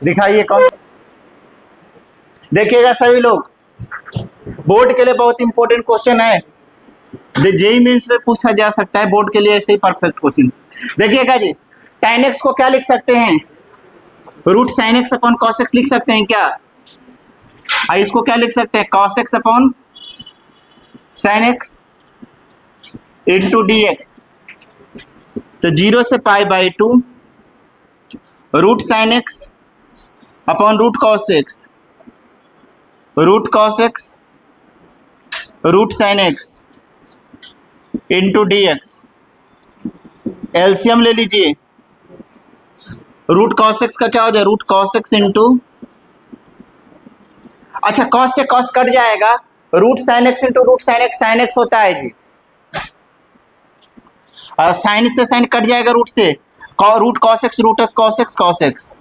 दिखाइए कौन। देखिएगा सभी लोग, बोर्ड के लिए बहुत इंपॉर्टेंट क्वेश्चन है, जेईई मेंस में पूछा जा सकता है, बोर्ड के लिए ऐसे ही परफेक्ट क्वेश्चन। देखिएगा जी, tan x को क्या लिख सकते हैं, root sine X upon cos X लिख सकते हैं क्या? इसको क्या लिख सकते हैं, cos X upon sine X into D x. तो 0 से pi by 2 root sine X upon root cos X, root cos X root sine X into D X. LCM ले लीजिए, रूट कॉस एक्स का क्या हो जाए, रूट कॉस एक्स इंटू, अच्छा cos से कॉस कट जाएगा, root sine X into root sine X होता है जी, और साइन से साइन कट जाएगा रूट से, root cos X cos X.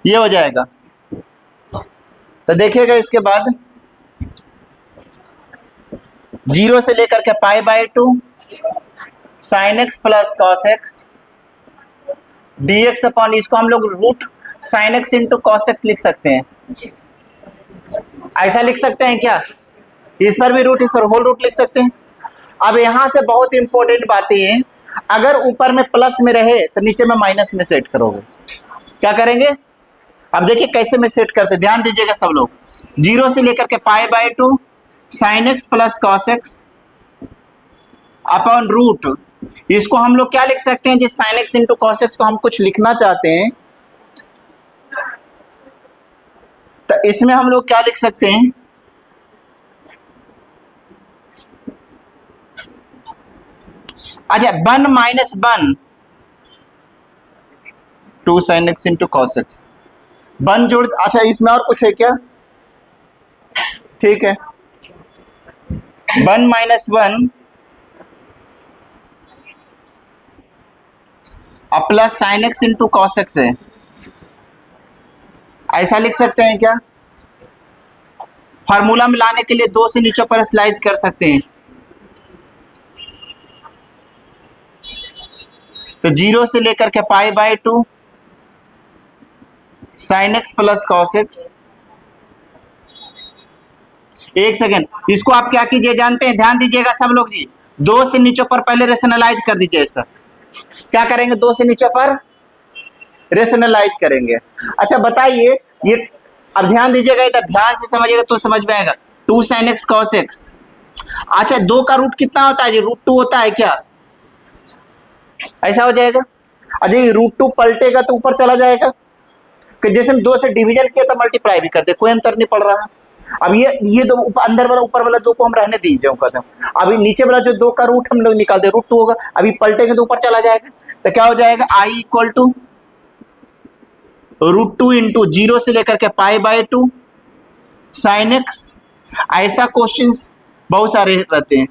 ये हो जाएगा। तो देखिएगा इसके बाद 0 से लेकर के pi by 2 sine X plus cos X D X upon, इसको हम लोग root sine X into cos X लिख सकते हैं। ऐसा लिख सकते हैं क्या? इस पर भी रूट, इस पर होल रूट लिख सकते हैं। अब यहां से बहुत इंपॉर्टेंट बात ये है, अगर ऊपर में प्लस में रहे तो नीचे में माइनस में सेट करोगे। क्या करेंगे? अब देखिए कैसे में सेट करते, ध्यान दीजिएगा सब लोग। 0 से लेकर के pi by 2 sine X plus cos X upon root, इसको हम लोग क्या लिख सकते हैं, जिस sine X into cos X को हम कुछ लिखना चाहते हैं तो इसमें हम लोग क्या लिख सकते हैं, अच्छा 1 minus 1 2 sine X into cos x, 1 जोड़, अच्छा इसमें और कुछ है क्या? ठीक है, 1 minus 1 plus sine X into cos X है, ऐसा लिख सकते हैं क्या? फार्मूला में लाने के लिए 2 से नीचे पर स्लाइड कर सकते हैं। तो 0 से लेकर के pi by 2 sine X plus cos x. एक सेकेंड, इसको आप क्या कीजिए जानते हैं, ध्यान दीजिएगा सब लोग जी, 2 से नीचे पर पहले रेशनलाइज कर दीजिए। ऐसा क्या करेंगे, 2 से नीचे पर रेशनलाइज करेंगे। अच्छा बताइए ये, अब ध्यान दीजिएगा, इधर ध्यान से समझिएगा तो समझ में आएगा। 2 साइन एक्स कॉस एक्स, अच्छा 2 का रूट कितना होता है जी, रूट 2 होता है क्या? ऐसा हो जाएगा। अजय रूट 2 पलटेगा तो ऊपर चला जाएगा, कि जैसे हम 2 से डिवीजन किया तो मल्टीप्लाई भी करते, कोई अंतर नहीं पड़ रहा। अब ये दो अंदर वाला ऊपर वाला 2 को हम रहने दीजिए कदम, अभी नीचे वाला जो 2 का रूट हम लोग निकालते, रूट 2 होगा, अभी पलटेंगे तो ऊपर चला जाएगा। तो क्या हो जाएगा, I equal to root 2 into 0 से लेकर के पाई बाई 2 साइन एक्स। ऐसा क्वेश्चंस बहुत सारे रहते हैं,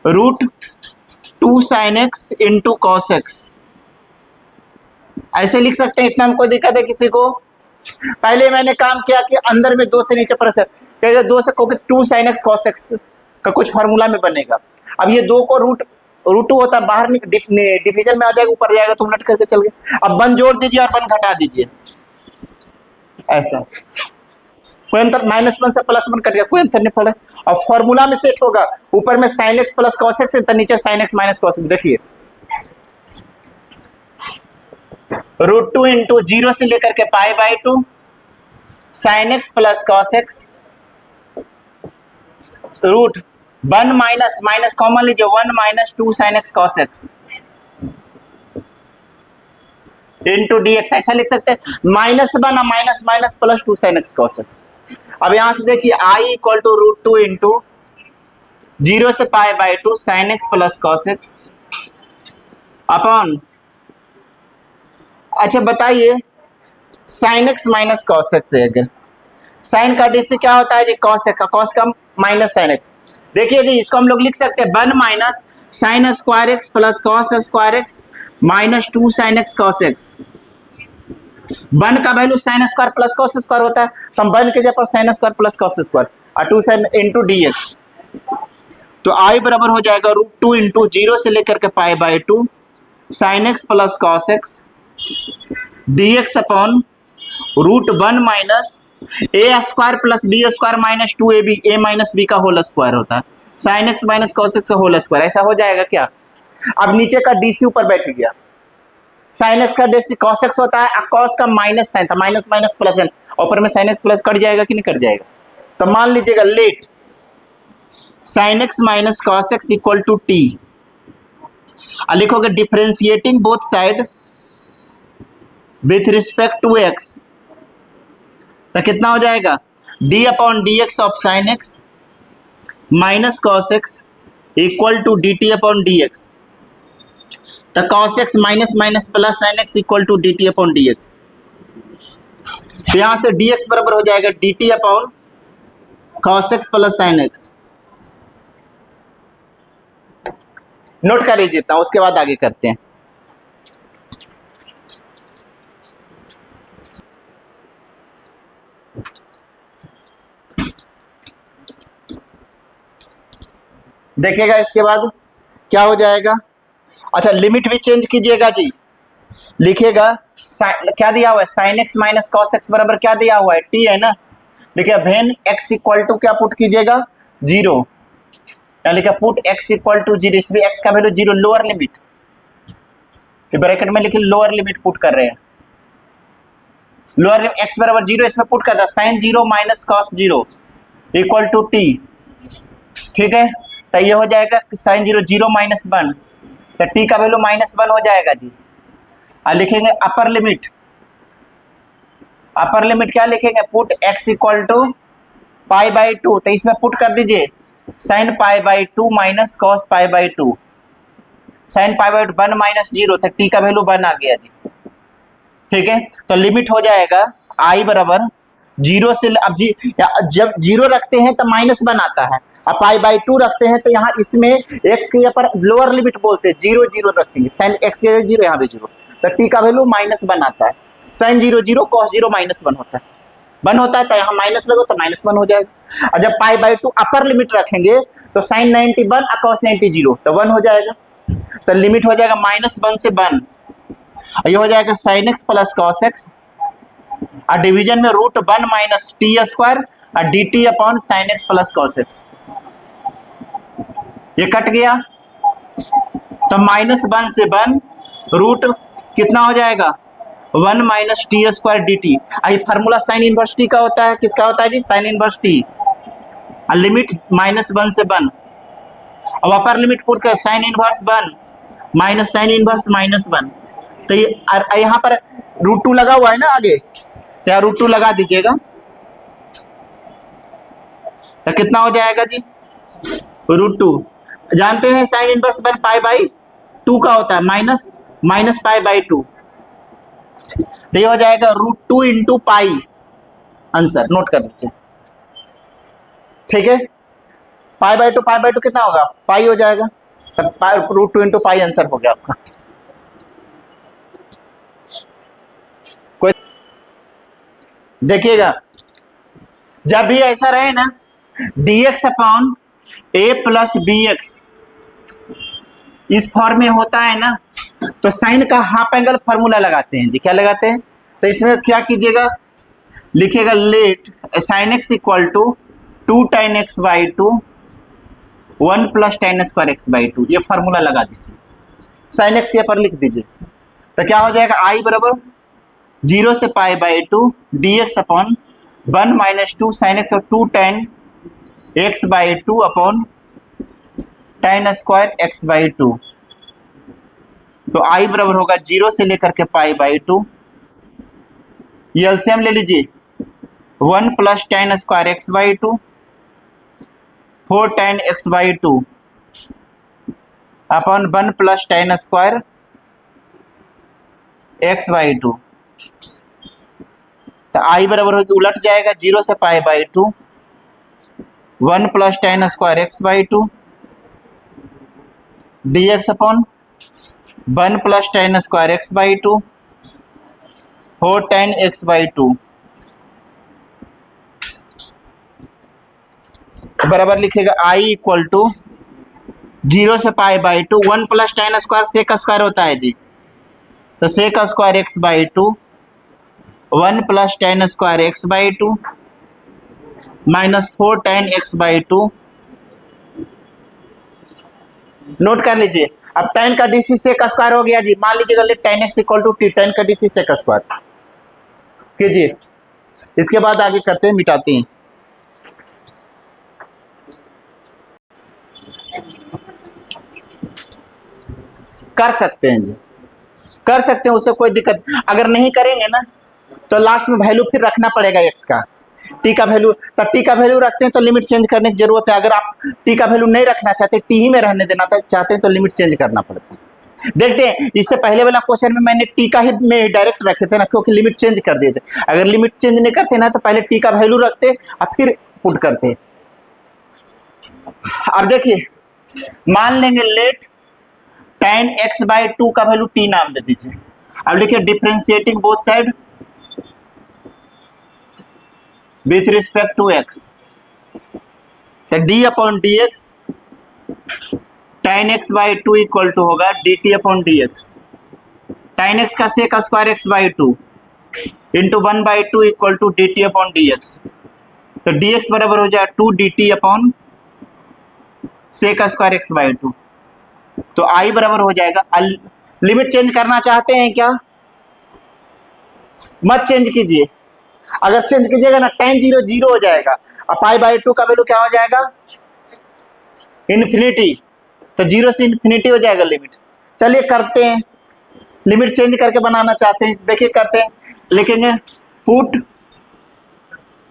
root 2 sine X into cos X, ऐसे लिख सकते हैं। इतना में कोई दिक्कत है किसी को? पहले मैंने काम किया कि अंदर में 2 से नीचे पर 2 से 2 साइन एक्स कॉस एक्स का कुछ फार्मूला में बनेगा। अब ये 2 को रूट 2 होता है, बाहर डिवीजन में आ जाएगा, ऊपर जाएगा तो उलट करके चल गए। अब 1 जोड़ दीजिए और 1 घटा दीजिए, ऐसा कोई अंतर, माइनस 1 से प्लस 1 कट गया, कोई अंतर नहीं पड़ा। और फॉर्मूला में सेट होगा, ऊपर में sine X plus cos X है, नीचे sine X minus cos X. देखिए रूट 2 इंटू 0 से लेकर के pi by 2 sine X plus cos X, root 1 minus minus common लीजिए, 1 minus 2 sine X cos X into D X. ऐसा लिख सकते हैं, -1 minus minus plus 2 sine X cos X. अब यहां से देखिए I equal to root 2 into 0 से pi by 2 sine X plus cos X upon, अच्छा बताइए sign X minus cos X है, अगर साइन का डी से क्या होता है जी, कॉस एक्स का, कॉस का माइनस साइन एक्स। देखिए जी इसको हम लोग लिख सकते हैं 1 minus sine square x plus cos square x minus 2 sine X cos x. 1 का value sine square plus cos square होता है, तो हम 1 के जगह पर sine square plus cos square और 2 साइन इंटू डी एक्स। तो आई बराबर हो जाएगा रूट 2 इंटू 0 से लेकर के pi by 2 sine X plus cos X dx upon root 1 minus A square plus B square minus 2ab a minus B का whole square होता है, sine X minus cos X का होल स्क्वायर। ऐसा हो जाएगा क्या? अब नीचे का डीसी ऊपर बैठ गया, साइन एक्स का डीसी कॉस एक्स होता है, कॉस का माइनस साइन था, माइनस माइनस प्लस है, ऊपर में साइन एक्स प्लस कट जाएगा कि नहीं कट जाएगा? तो मान लीजिएगा let sine X minus cos X equal to T, लिखोगे differentiating both side with respect to x, तो कितना हो जाएगा? D upon D x of sine X minus cos X equal to D T upon D x, तो cos X minus minus plus sine X equal to D T upon D x. तो यहां से D x बराबर हो जाएगा D T upon cos x plus sine x. Note कर लीजिए इतना, उसके बाद आगे करते हैं। देखिएगा इसके बाद क्या हो जाएगा। अच्छा लिमिट भी चेंज कीजिएगा जी, लिखिएगा क्या दिया हुआ है, sine X minus cos X बराबर क्या दिया हुआ है, टी है ना। देखिए वेन एक्स इक्वल टू क्या पुट कीजिएगा, जीरो, लिखा put X equal to zero, इसमें एक्स का value zero, lower limit, bracket में लिखिए लोअर लिमिट पुट कर रहे हैं, लोअर लिमिट एक्स बराबर जीरो, इसमें पुट कर दिया sine zero minus cos zero equal to T, ठीक है। तो ये हो जाएगा sine zero zero minus one, तो टी का वैल्यू माइनस वन हो जाएगा जी। और लिखेंगे अपर लिमिट, अपर लिमिट क्या लिखेंगे, put X equal to pi by two, तो इसमें पुट कर दीजिए sine pi by two minus cos pi by two, sine pi by two one minus zero, तो टी का वैल्यू वन आ गया जी, ठीक है। तो लिमिट हो जाएगा आई बराबर जीरो से, अब जी जब जीरो रखते हैं तो माइनस वन आता है, अब पाई बाई टू रखते हैं तो यहाँ इसमें एक्स के पर लोअर लिमिट बोलते हैं, जीरो जीरो रखेंगे, साइन एक्स के जीरो, यहाँ पे जीरो, तो टी का वैल्यू माइनस वन आता है, sine zero zero cos zero minus one होता है, वन होता है तो यहाँ माइनस लगो तो माइनस वन हो जाएगा। और जब पाई बाई टू अपर लिमिट रखेंगे तो साइन 91 और कॉस 90 जीरो, तो वन हो जाएगा, तो लिमिट हो जाएगा माइनस वन से वन, ये हो जाएगा sine X plus cos X, और डिवीजन में root one minus T square और D T upon sine X plus cos X, ये कट गया, तो माइनस वन से वन रूट कितना हो जाएगा, one minus T square D T. I formula sine inverse T का होता है, किसका होता है जी, sine inverse T, limit minus one से वन, अब अपर लिमिट पुट कर sign inverse one minus sine inverse minus one, तो ये यहाँ पर रूट टू लगा हुआ है ना आगे, तो यहाँ रूट टू लगा दीजिएगा, तो कितना हो जाएगा जी, रूट टू। जानते हैं sine inverse one pi by two का होता है, minus minus pi by two, तो ये हो जाएगा root two into pi, answer note कर लीजिए, ठीक है। पाई बाई टू कितना होगा, पाई हो जाएगा, root two into pi answer हो गया आपका। कोई देखिएगा जब भी ऐसा रहे ना, dx upon a plus B X इस फॉर्म में होता है ना, तो साइन का हाफ एंगल फॉर्मूला लगाते हैं जी, क्या लगाते हैं, तो इसमें क्या कीजिएगा, लिखिएगा let sine X equal to two tan X by two one plus tan square X by two, ये फॉर्मूला लगा दीजिए, साइन एक्स के पर लिख दीजिए, तो क्या हो जाएगा आई बराबर जीरो से pi by two D X upon one minus two sine X two tan X by two upon tan square X by two, तो आई बराबर होगा जीरो से लेकर के पाई बाई टू, ये एलसीएम ले लीजिए, one plus tan square X by two four tan X by two upon one plus tan square X by two, तो आई बराबर होगी उलट जाएगा जीरो से pi by two one plus tan square X by two D X upon one plus tan square X by two four tan X by two, बराबर लिखेगा I equal to 0 से pi by two, 1 plus tan square sec square होता है जी, तो sec square x by two, 1 plus tan square x by two minus 4 tan x by two. Note कर लीजिए, अब tan का DC सेक स्क्वायर हो गया जी, मान लीजिएगा let tan x equal to t, tan का DC सेक स्क्वायर कीजिए। इसके बाद आगे करते हैं, मिटाते हैं। कर सकते हैं जी, कर सकते हैं, उससे कोई दिक्कत। अगर नहीं करेंगे ना तो लास्ट में वैल्यू फिर रखना पड़ेगा x का, t का वैल्यू, तो t का वैल्यू रखते हैं तो लिमिट चेंज करने की जरूरत है। अगर आप t का वैल्यू नहीं रखना चाहते, t ही में रहने देना चाहते हैं, तो लिमिट चेंज करना पड़ता है। देखते हैं, इससे पहले वाला क्वेश्चन में मैंने t का ही में डायरेक्ट रखे थे ना, क्योंकि लिमिट चेंज कर दिए थे। अगर लिमिट चेंज नहीं करते ना तो पहले t का वैल्यू रखते और फिर पुट करते। अब देखिए, मान लेंगे let tan x by two का वैल्यू t नाम दे दीजिए। अब लिखिए differentiating both side with respect to x, तो d upon D X tan x by two equal to होगा dt upon D X. tan x का sec square x by two into 1 by two equal to dt upon D x, तो dx बराबर हो जाए 2 dt upon sec square x by two. तो i बराबर हो जाएगा, लिमिट चेंज करना चाहते हैं क्या? मत चेंज कीजिए, अगर चेंज कीजिएगा ना tan 0 0 हो जाएगा, और पाई बाई टू का वैल्यू क्या हो जाएगा? इन्फिनिटी, तो 0 से इन्फिनिटी हो जाएगा लिमिट। चलिए करते हैं, लिमिट चेंज करके बनाना चाहते हैं, देखिए करते हैं। लिखेंगे put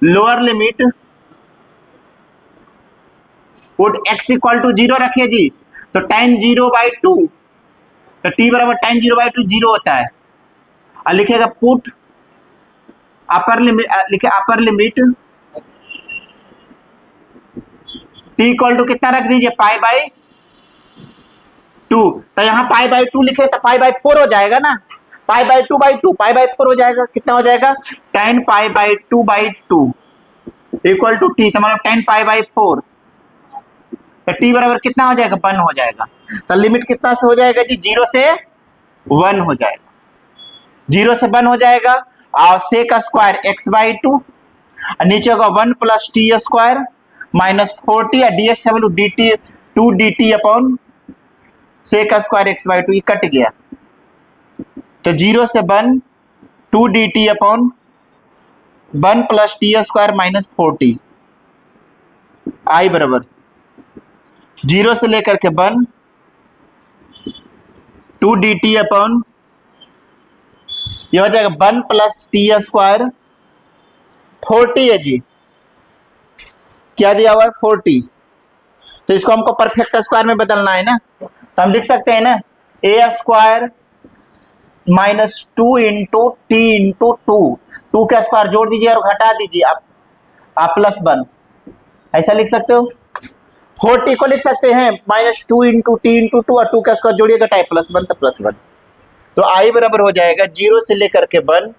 lower limit, put x equal to 0 रखिए जी, तो tan 0 बाई टू, तो t बराबर tan 0 बाई टू 0 होता है। और लिखेगा पुट अपर लिमिट, लिखे upper limit t equal to कितना रख दीजिए? पाई बाई टू, तो यहाँ पाई बाई टू लिखे तो पाई बाई 4 हो जाएगा ना, pi by two by two, pi by 4 हो जाएगा। कितना हो जाएगा? tan pi by two by two equal to t, तो मतलब tan पाई बाई 4, तो t बराबर कितना हो जाएगा? 1 हो जाएगा। तो लिमिट कितना से हो जाएगा जी? 0 से 1 हो जाएगा, 0 से 1 हो जाएगा। और sec square x by two, नीचे होगा 1 plus T square minus 40, D X का value D T 2 D T upon sec square x by two, ये कट गया, तो 0 से 1 2 D T upon 1 plus T square minus 40, I बराबर 0 से लेकर के 1 2 डी टी अपॉन, ये हो जाएगा 1 प्लस टी स्क्वायर 40 है जी, क्या दिया हुआ है? 40, तो इसको हमको परफेक्ट स्क्वायर में बदलना है ना, तो हम लिख सकते हैं ना A square minus 2 into T into 2 का स्क्वायर जोड़ दीजिए और घटा दीजिए आप प्लस 1, ऐसा लिख सकते हो। 40 को लिख सकते हैं माइनस 2 इंटू टी इंटू 2, और 2 का स्क्वायर जोड़िए घटाए प्लस 1, तो प्लस 1, तो आई बराबर हो जाएगा 0 से लेकर के 1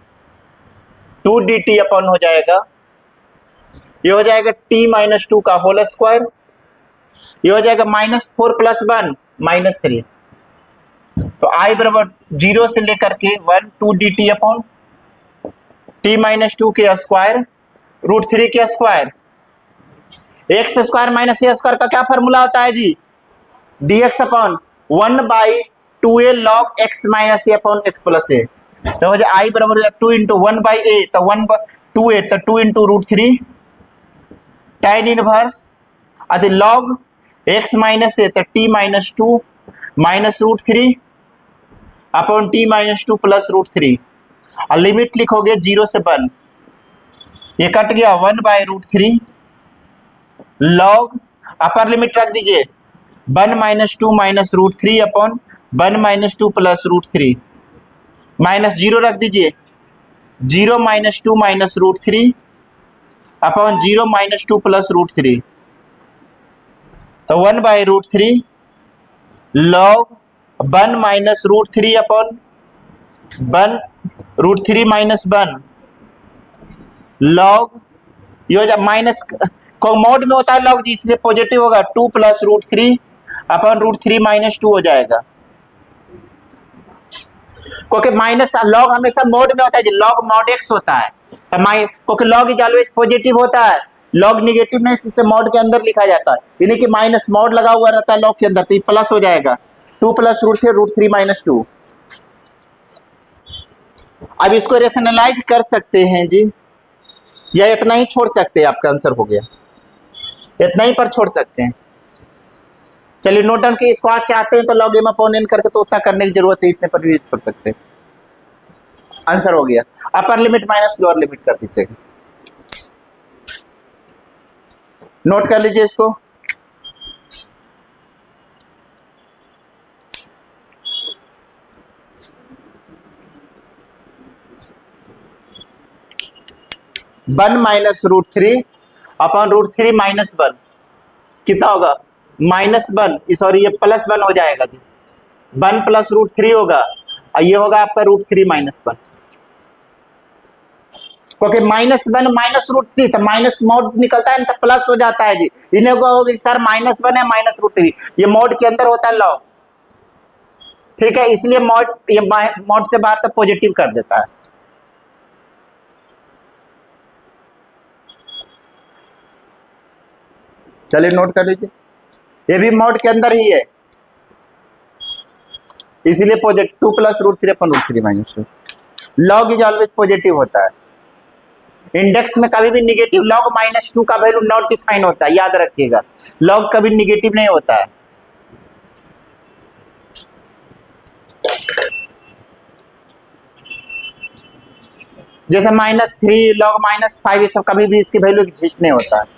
2 डी टी अपॉन हो जाएगा, ये हो जाएगा t माइनस 2 का होल स्क्वायर, ये हो जाएगा माइनस 4 प्लस 1 माइनस 3, तो आई बराबर 0 से लेकर के 1 2 D T upon t minus 2 के स्क्वायर रूट 3 के square, X square minus A square का क्या फॉर्मूला होता है जी? D X upon 1 by 2a log x minus A upon X plus A, तो हो जाए आई बराबर 2 इंटू 1 बाई ए, तो 1 2 ए, तो 2 इंटू रूट 3 tan इनवर्स अति log x माइनस ए, तो t minus 2 minus root 3 upon t minus 2 plus root 3, और limit लिखोगे 0 से 1, ये कट गया 1 by root 3 log upper limit रख दीजिए 1 minus 2 minus root 3 upon 1 minus 2 plus root 3, minus 0 रख दीजिए 0 minus 2 minus root 3 upon 0 minus 2 plus root 3, तो 1 by root 3 log 1 minus root 3 upon 1 root 3 minus 1 log, ये हो जाए माइनस को मोड में होता है log जी, इसलिए पॉजिटिव होगा 2 प्लस रूट 3 अपन √3 - 2 हो जाएगा, क्योंकि माइनस लॉग हमेशा मोड में होता है जी, लॉग मॉड x होता है, क्योंकि लॉग इज ऑलवेज पॉजिटिव होता है, लॉग निगेटिव नहीं, इसे मॉड के अंदर लिखा जाता है, यानी कि माइनस मॉड लगा हुआ रहता है लॉग के अंदर, तो ये प्लस हो जाएगा 2 + √3 - 2। अब इसको रेशनलाइज कर सकते हैं जी, या इतना ही छोड़ सकते हैं, आपका आंसर हो गया, इतना ही पर छोड़ सकते हैं। चलिए नोट डाउन की, स्क्वायर चाहते हैं तो लॉग m अपॉन n करके तो उतना करने की जरूरत है, इतने पर भी छोड़ सकते हैं। आंसर हो गया, अपर लिमिट माइनस लोअर लिमिट कर दीजिएगा, नोट कर लीजिए इसको। वन -√3 अपॉन √3 - 1 कितना होगा, -1, सॉरी ये +1 हो जाएगा जी, 1 + √3 होगा, और ये होगा आपका √3 - 1, क्योंकि -1 -√3 तो माइनस मोड निकलता है ना, तो प्लस हो जाता है जी, इन्हें कहोगे सर -1 है -√3, ये मोड के अंदर होता है लॉग, ठीक है, इसलिए मोड, ये मोड से बाहर तो पॉजिटिव कर देता है। चलिए नोट कर लीजिए, ये भी मोड के अंदर ही है, इसीलिए positive 2 + √3 upon √3 - 2, log is always positive होता है, इंडेक्स में कभी भी निगेटिव लॉग -2 का वैल्यू नॉट डिफाइन होता है, याद रखिएगा, लॉग कभी निगेटिव नहीं होता है। जैसे -3 लॉग -5 ये सब कभी भी इसकी वैल्यू एग्जिस्ट नहीं होता है।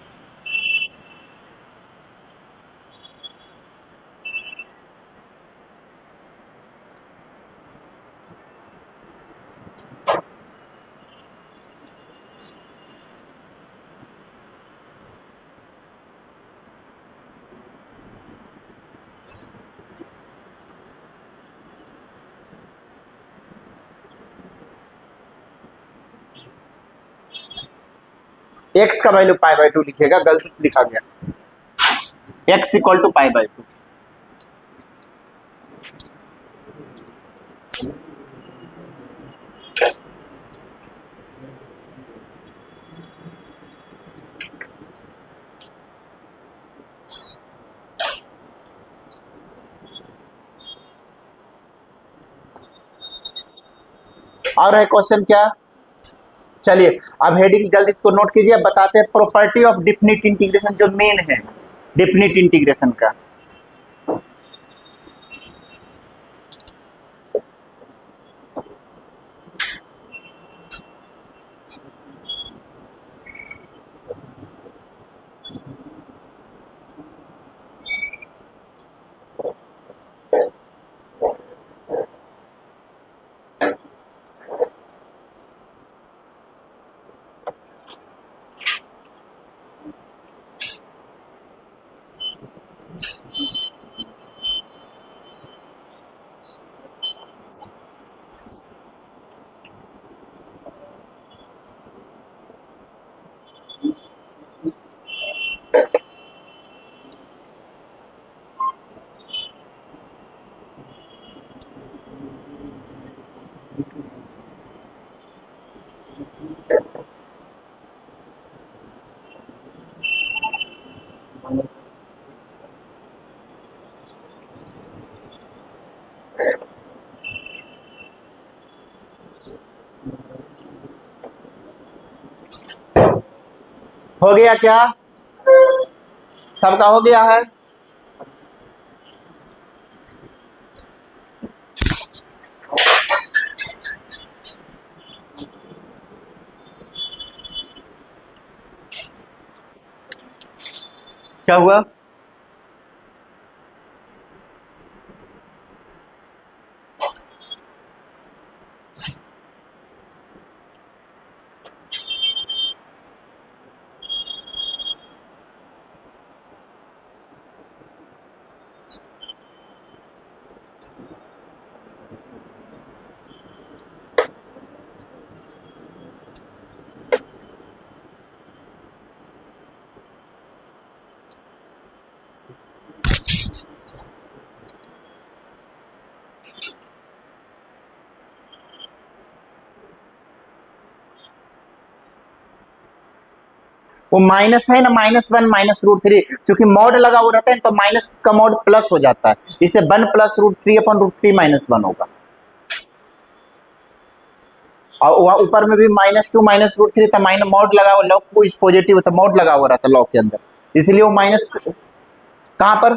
x का वैल्यू π/2 लिखिएगा, गलती से लिखा गया, x = π/2। और है क्वेश्चन क्या, चलिए अब हेडिंग जल्दी इसको नोट कीजिए, बताते हैं प्रॉपर्टी ऑफ डेफिनिट इंटीग्रेशन, जो मेन है डेफिनिट इंटीग्रेशन का। हो गया क्या, सबका हो गया है। क्या हुआ, वो माइनस है ना, -1 -√3, क्योंकि मॉड लगा हुआ रहता है तो माइनस का मॉड प्लस हो जाता है, इसलिए 1 + √3/√3 -1 होगा। और वहाँ ऊपर में भी -2 -√3 था, माइनस मॉड लगा हुआ, लॉग को इस पॉजिटिव था, मॉड लगा हुआ रहता लॉग के अंदर, इसलिए वो माइनस कहाँ पर,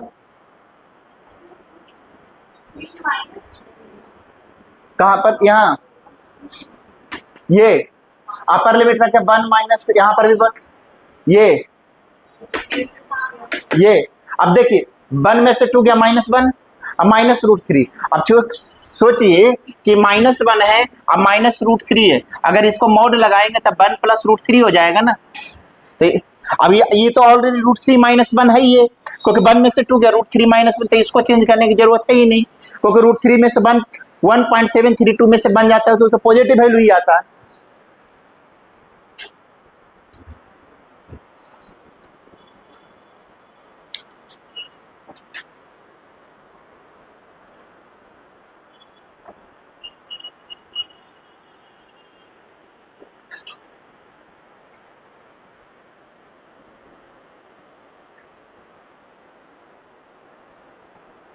कहाँ पर, यहाँ ये अपर लिमिट में क्या 1 माइनस, यहाँ पर भी 1, ये अब देखिए 1 में से 2 गया -1, अब -√3। अब सोचिए कि -1 है अब -√3 है, अगर इसको मॉड लगाएंगे तब 1 + √3 हो जाएगा ना। तो अब ये तो ऑलरेडी √3 -1 है ये, क्योंकि 1 में से 2 गया √3 -1, तो इसको चेंज करने की जरूरत है ही नहीं, क्योंकि √3 में से 1.732 में से बन जाता है तो पॉजिटिव वैल्यू ही आता है।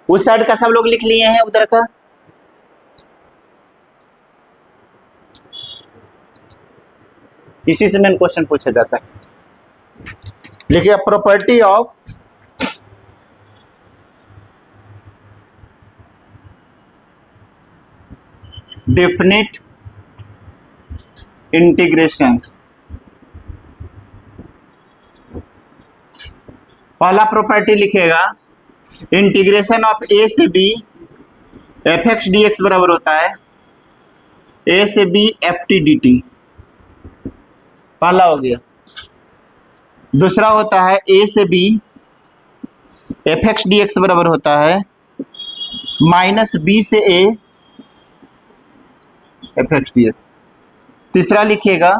उस साइड का सब लोग लिख लिए हैं, उधर का इसी से मैंने क्वेश्चन पूछा जाता है। लिखिए प्रॉपर्टी ऑफ डेफिनिट इंटीग्रेशन। पहला प्रॉपर्टी लिखेगा इंटीग्रेशन ऑफ ए से बी f(x) dx बराबर होता है ए से बी ft dt, पहला हो गया। दूसरा होता है ए से बी f(x) dx बराबर होता है -b से a f(x) dx। तीसरा लिखिएगा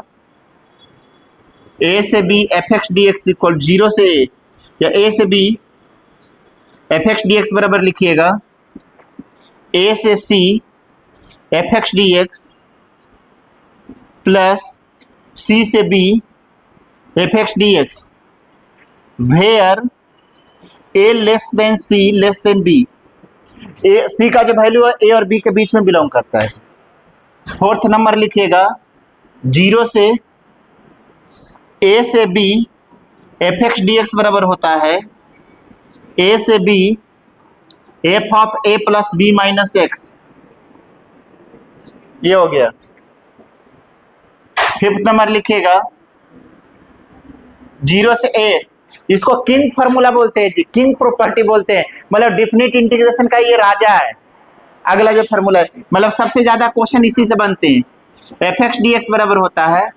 ए से बी f(x) dx इक्वल 0 से a, या ए से बी f(x) dx बराबर लिखिएगा ए से c f(x) dx plus c से b f(x) dx where a less than c less than b। c का जो वैल्यू है a और b के बीच में बिलोंग करता है। फोर्थ नंबर लिखिएगा 0 से a से b f(x) dx बराबर होता है a से b f(a + b - x), ये हो गया। फिफ्थ नंबर लिखिएगा 0 से a, इसको किंग फार्मूला बोलते हैं जी, किंग प्रॉपर्टी बोलते हैं, मतलब डेफिनिट इंटीग्रेशन का ये राजा है। अगला जो फार्मूला है, मतलब सबसे ज्यादा क्वेश्चन इसी से बनते हैं। f(x) dx बराबर होता है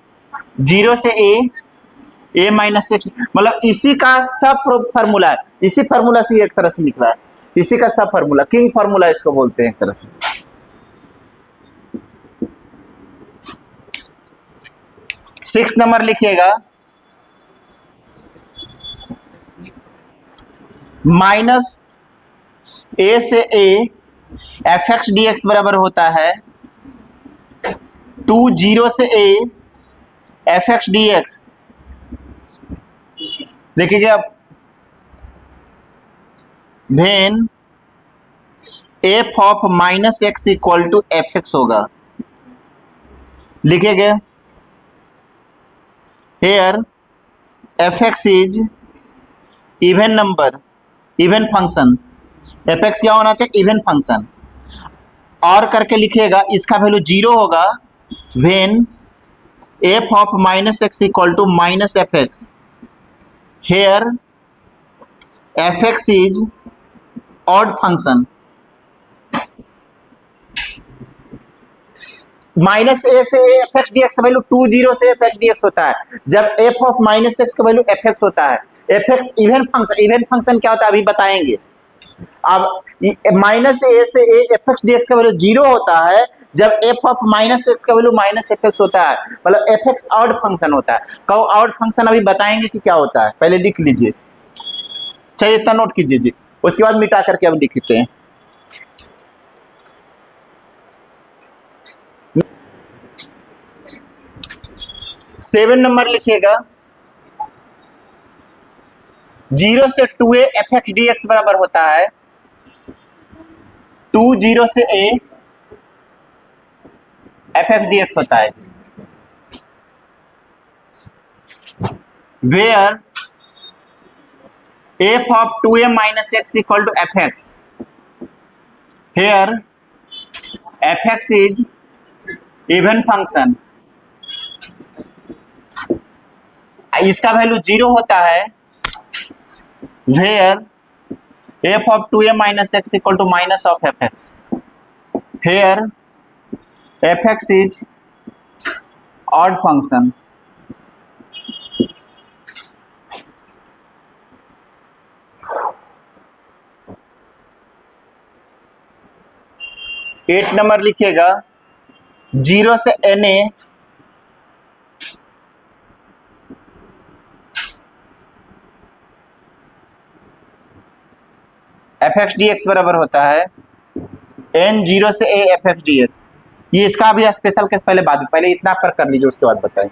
0 से a -x, मतलब इसी का सब फार्मूला है, इसी फार्मूला से एक तरह से निकला है, इसी का सब फार्मूला, किंग फार्मूला इसको बोलते हैं एक तरह से। सिक्स नंबर लिखिएगा -a से a f(x) dx बराबर होता है 2 0 से a f(x) dx। देखिएगा when f(-x) equal to f(x) होगा, लिखिएगा here f(x) is even number, even function, f(x) क्या होना चाहिए, इवन फंक्शन। और करके लिखिएगा इसका वैल्यू 0 होगा when f(-x) equal to -f(x), here f(x) is odd function. -a से a f(x) dx का वैल्यू 2 0 से f(x) dx होता है, जब f(-x) का वैल्यू f(x) होता है। f(x) even function, even function क्या होता है अभी बताएंगे। अब -a से a f(x) dx का वैल्यू 0 होता है जब f(-x) का वैल्यू -f(x) होता है, मतलब f(x) ऑड फंक्शन होता है। कहो ऑड फंक्शन अभी बताएंगे कि क्या होता है, पहले लिख लीजिए, चलिए इतना नोट कीजिए जी, उसके बाद मिटा करके अब लिखते हैं। सेवन नंबर लिखिएगा 0 से 2a F x D x बराबर होता है 2 0 से a F x D x होता है, where f of 2a minus x equal to fx. Here fx is even function. इसका वैल्यू 0 होता है where f of 2a minus x equal to minus of fx. Here fx is odd function. एट number लिखिएगा 0 से na F x D x बराबर होता है n 0 से a F x D X. ये इसका भी स्पेशल केस पहले इतना पर कर लीजिए, उसके बाद बताएं।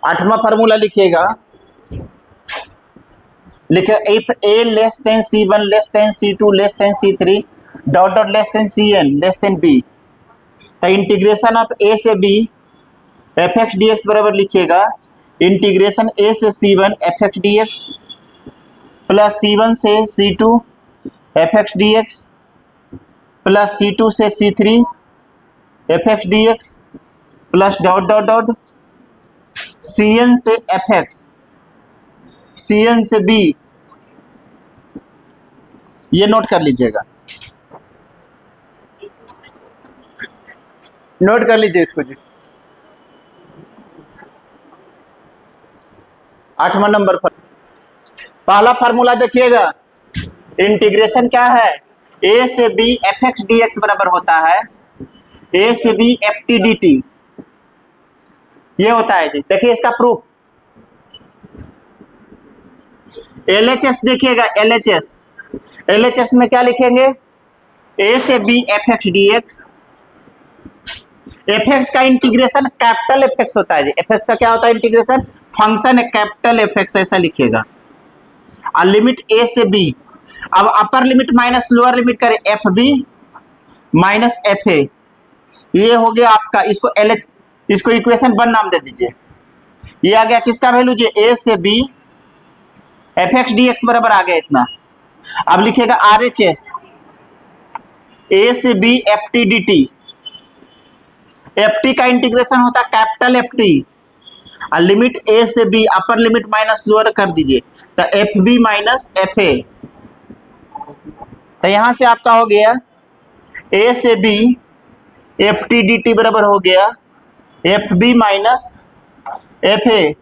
आठवां फार्मूला लिखिएगा, लिखे if a less then c1 less than c2 less than c3 dot dot less than cn less than b, तो इंटीग्रेशन ऑफ a से b F x D x बराबर लिखिएगा इंटीग्रेशन a से c1 F x D X plus c1 से c2 F x D X plus c2 से c3 F x D X plus dot dot dot cn से fx, cn से b, ये note कर लीजिएगा, नोट कर लीजिए इसको जी। 8वां नंबर पर पहला फार्मूला देखिएगा, इंटीग्रेशन क्या है, a से b F x D x बराबर होता है a से b f t d T, ये होता है जी। देखिए इसका प्रूफ, LHS देखिएगा, LHS में क्या लिखेंगे, a से b F x D X, F x का इंटीग्रेशन कैपिटल एफ एक्स होता है जी। एफ एक्स का क्या होता है इंटीग्रेशन, फंक्शन है कैपिटल एफ एक्स, ऐसा लिखिएगा। और लिमिट a से b, अब upper limit minus lower limit करें एफ बी माइनस एफ ए, ये हो गया आपका, इसको इक्वेशन 1 नाम दे दीजिए। ये आ गया किसका वैल्यू जी, a से b F x D x बराबर आ गया इतना। अब लिखेगा RHS, a से b f t d t, f t का इंटीग्रेशन होता है कैपिटल एफ टी, और लिमिट a से b upper limit minus lower कर दीजिए, तो F B minus F a, तो यहां से आपका हो गया a से b f t d t बराबर हो गया एफ बी माइनस एफ ए,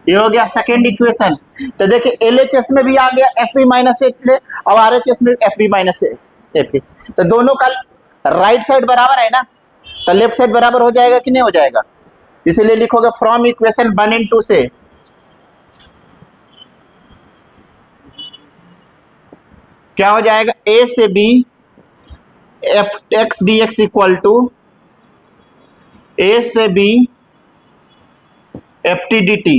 ये हो गया सेकेंड इक्वेशन। तो देखिए LHS में भी आ गया F B minus F a और RHS में F B minus F a, तो दोनों का राइट साइड बराबर है ना, तो लेफ्ट साइड बराबर हो जाएगा कि नहीं हो जाएगा, इसीलिए लिखोगे फ्रॉम इक्वेशन 1 and 2 से क्या हो जाएगा, a से b F x D x equal to a से b f t d t.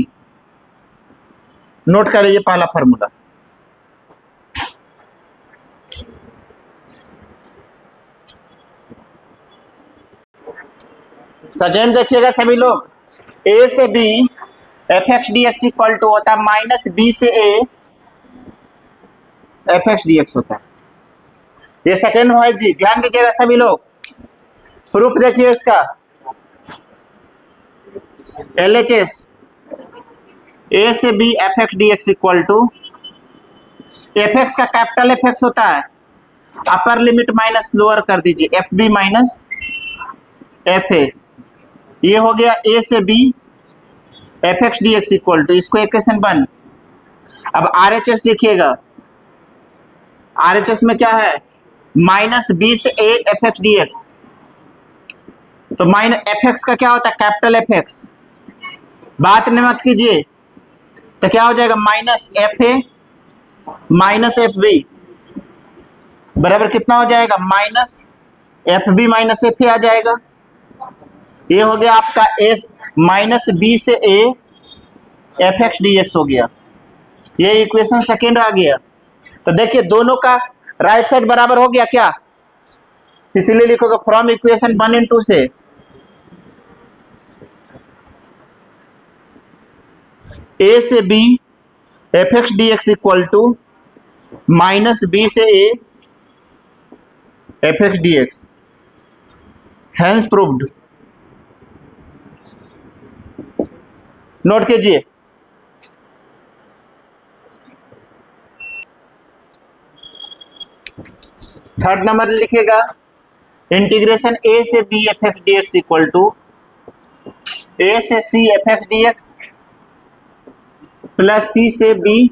Note कर लीजिए पहला फॉर्मूला। सेकेंड देखिएगा सभी लोग, a से b F x D x equal to होता है माइनस b से a F x D x होता है, ये सेकेंड है जी, ध्यान दीजिएगा सभी लोग। प्रूफ देखिए इसका, LHS a से b F x D x equal to, f x का कैपिटल एफ एक्स होता है, अपर लिमिट माइनस लोअर कर दीजिए एफ बी माइनस एफ ए, ये हो गया a से b F x D x equal to, इसको इक्वेशन 1। अब RHS देखिएगा, RHS में क्या है, माइनस b से a F x D x, तो माइनस एफ एक्स का क्या होता है कैपिटल एफ एक्स, बात नहीं मत कीजिए, तो क्या हो जाएगा minus F A minus F B बराबर कितना हो जाएगा, minus F B minus F A आ जाएगा। ये हो गया आपका एस माइनस बी से A F x D X हो गया। ये इक्वेशन सेकेंड आ गया। तो देखिए दोनों का राइट साइड बराबर हो गया क्या, इसीलिए लिखोगे फ्रॉम इक्वेशन 1 and 2 से ए से B F x D x equal to minus B से A F x D X, hence proved. Note कीजिए। थर्ड नंबर लिखिएगा इंटीग्रेशन ए से B F x D x equal to A से C F x D X plus C से B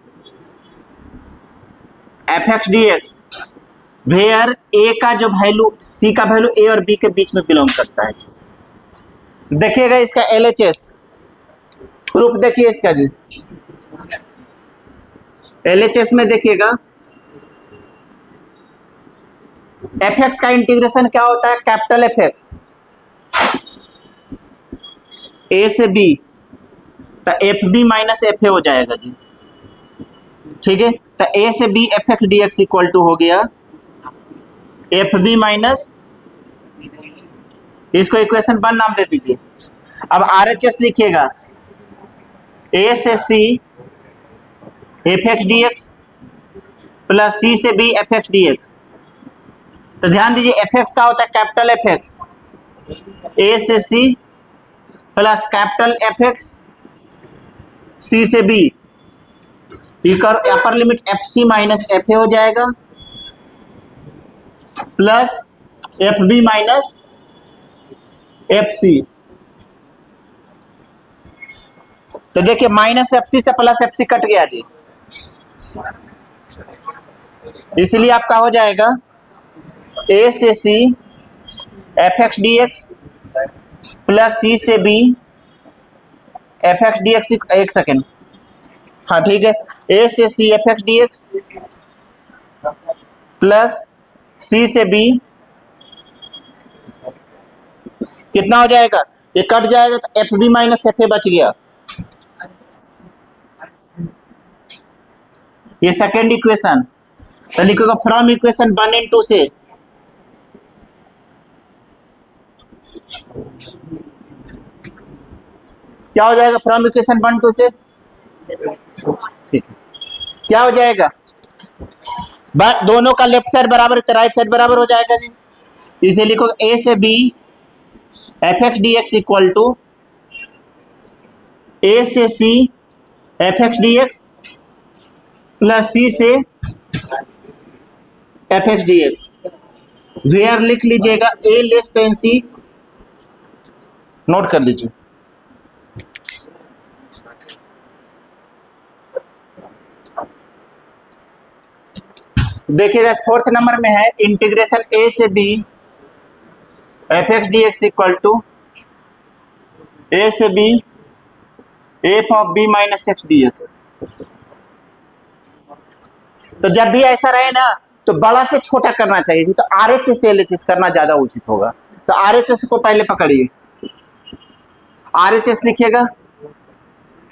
F x D X, where A का जो value C का value ए और B के बीच में बिलोंग करता है। देखिएगा इसका एल एच एस प्रूफ देखिए इसका जी। एल एच एस में देखिएगा एफ एक्स का इंटीग्रेशन क्या होता है, कैपिटल एफ एक्स ए से बी, तो एफ बी माइनस एफ ए हो जाएगा जी। ठीक है, तो ए से B F x D x equal to हो गया एफ बी माइनस, इसको इक्वेशन 1 नाम दे दीजिए। अब आर एच एस लिखिएगा ए से C F x D X plus C से B F x D x. तो ध्यान दीजिए एफ एक्स का होता है कैपिटल एफ एक्स ए से C plus capital F X C से B, upper limit F C minus F ए हो जाएगा plus F B minus F C. तो देखिए माइनस एफ सी से प्लस एफ सी कट गया जी, इसलिए आपका हो जाएगा ए से C F x D X plus C से B F x D X. एक सेकेंड, हाँ ठीक है, ए से C F x D X plus C से बी कितना हो जाएगा, ये कट जाएगा तो F B minus F A बच गया। ये सेकेंड इक्वेशन। तो लिखोगे फ्रॉम इक्वेशन 1 and 2 से क्या हो जाएगा, फ्रॉम इक्वेशन 1 2 से क्या हो जाएगा, दोनों का लेफ्ट साइड बराबर है तो राइट साइड बराबर हो जाएगा जी। इसे लिखो ए से B F x D x equal to A से C F x D X plus C से F x D X, where लिख लीजिएगा A less than C, note कर लीजिए। देखिएगा फोर्थ नंबर में है इंटीग्रेशन ए से B F x D x equal to A से B F of B minus X D x. तो जब भी ऐसा रहे ना तो बड़ा से छोटा करना चाहिए, तो आर एच एस से एल एच एस करना ज्यादा उचित होगा। तो आर एच एस को पहले पकड़िए, आर एच एस लिखिएगा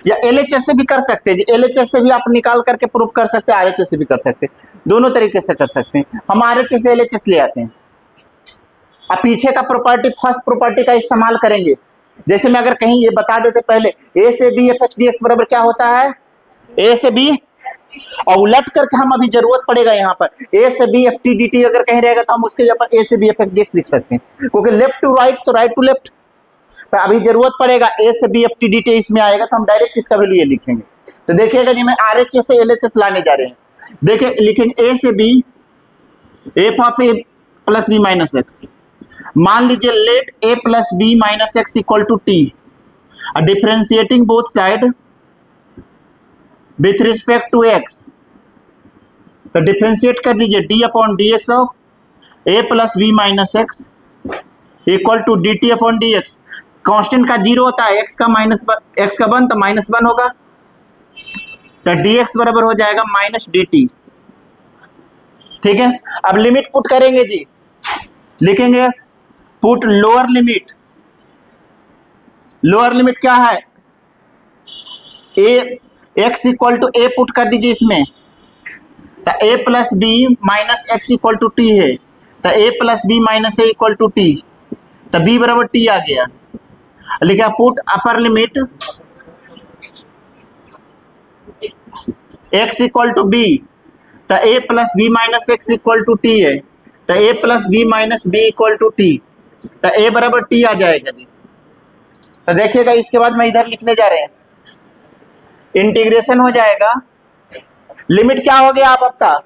या एल एच एस से भी कर सकते हैं, एल एच एस से भी आप निकाल करके प्रूफ कर सकते हैं, आर एच एस से भी कर सकते हैं, दोनों तरीके से कर सकते हैं। हम आर एच एस से एल एच एस ले आते हैं। अब पीछे का प्रॉपर्टी फर्स्ट प्रॉपर्टी का इस्तेमाल करेंगे। जैसे मैं अगर कहीं ये बता देते पहले ए से B F x D x बराबर क्या होता है, ए से बी, और उलट करके हम अभी जरूरत पड़ेगा यहाँ पर ए से B f t d t अगर कहीं रहेगा तो हम उसके जगह पर ए से B F x D x लिख सकते हैं, क्योंकि लेफ्ट टू राइट तो राइट टू लेफ्ट। तो अभी जरूरत पड़ेगा ए से B f t d t इसमें आएगा तो हम डायरेक्ट इसका वैल्यू ये लिखेंगे। तो देखिएगा जी मैं आर एच एस से एल एच एस लाने जा रहे हैं। देखिए लिखेंगे ए से B F of a plus b minus x. मान लीजिए let a plus b minus x equal to t, differentiating both side with respect to x. तो डिफरेंशिएट कर दीजिए d upon D x of a plus b minus x equal to D T upon D x. Constant का 0 होता है, x का minus x का 1 तो minus 1 होगा, तो डी एक्स बराबर हो जाएगा माइनस डी टी। ठीक है, अब लिमिट पुट करेंगे जी, लिखेंगे put lower limit, lower limit क्या है, a x equal to a put कर दीजिए इसमें, तो a plus b minus x equal to t है, तो a plus b minus a equal to t, तो बी बराबर टी आ गया। लिखा put upper limit x equal to b, तो a plus b minus x equal to t है, तो a plus b minus b equal to t, तो ए बराबर टी आ जाएगा जी। तो देखिएगा इसके बाद मैं इधर लिखने जा रहे हैं, इंटीग्रेशन हो जाएगा, लिमिट क्या हो गया आप आपका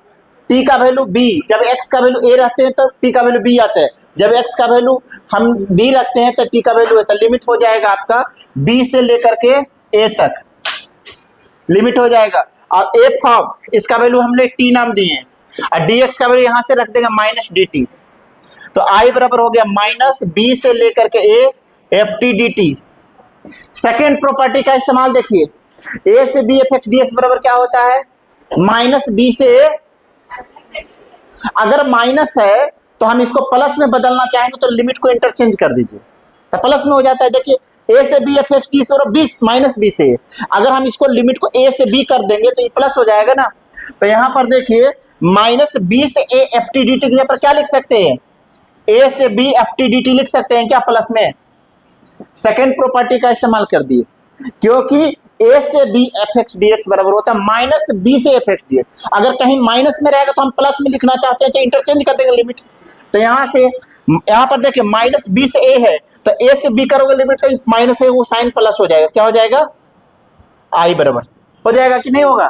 t का वैल्यू b, जब x का वैल्यू a रहते हैं तो t का वैल्यू b आता है, जब x का वैल्यू हम b रखते हैं तो t का वैल्यू आता है। लिमिट हो जाएगा आपका b से लेकर के a तक लिमिट हो जाएगा। और f ऑफ इसका वैल्यू हमने t नाम दिए हैं, और dx का वैल्यू यहां से रख देंगे माइनस dt, तो i बराबर हो गया माइनस b से लेकर के a ft dt। Second property का इस्तेमाल देखिए, a से b f x dx बराबर क्या होता है, माइनस b से a। अगर माइनस है तो हम इसको प्लस में बदलना चाहेंगे तो लिमिट को इंटरचेंज कर दीजिए, तो प्लस में हो जाता है। देखिए a से b f x dx बराबर 20 माइनस b से a, अगर हम इसको लिमिट को a से b कर देंगे तो ये प्लस हो जाएगा ना। तो यहां पर देखिए माइनस b से a f t dt के पर क्या लिख सकते हैं, a से b f t dt लिख सकते हैं क्या प्लस में। सेकेंड प्रॉपर्टी का इस्तेमाल कर दिए, क्योंकि a से b f x dx बराबर होता है माइनस b से f x dx। अगर कहीं माइनस में रहेगा तो हम प्लस में लिखना चाहते हैं तो इंटरचेंज कर देंगे लिमिट। तो यहाँ से यहाँ पर देखिए माइनस b से a है, तो a से b करोगे लिमिट का माइनस है वो साइन प्लस हो जाएगा, क्या हो जाएगा i बराबर हो जाएगा कि नहीं होगा।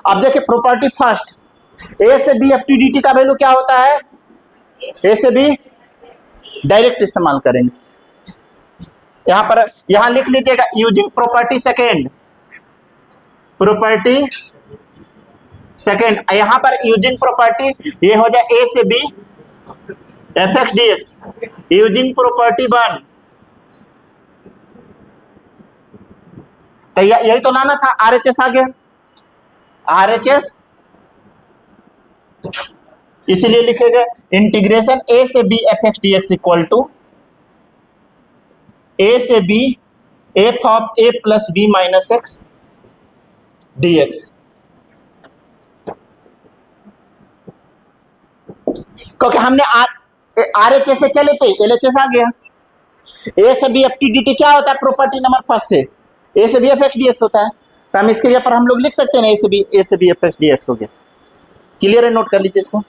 अब देखिए प्रॉपर्टी फर्स्ट, a से b f t dt का वैल्यू क्या होता है, a से b डायरेक्ट इस्तेमाल करेंगे। यहां पर यहां लिख लीजिएगा using property second, property second, यहां पर यूजिंग प्रॉपर्टी ये हो जाए a से b F x D x, using property one, तो यही तो लाना था, RHS आ गया RHS, इसीलिए लिखेगा इंटीग्रेशन a से b F x D x equal to a से b f of a plus b minus x dx। क्योंकि हमने RHS से चले थे, LHS आ गया। a से b एफ टी dt क्या होता है प्रॉपर्टी नंबर फर्स्ट से, a से b एफ एक्स dx होता है, तो हम इसके लिए पर हम लोग लिख सकते हैं a से b एफ एक्स dx हो गया। क्लियर है, नोट कर लीजिए इसको।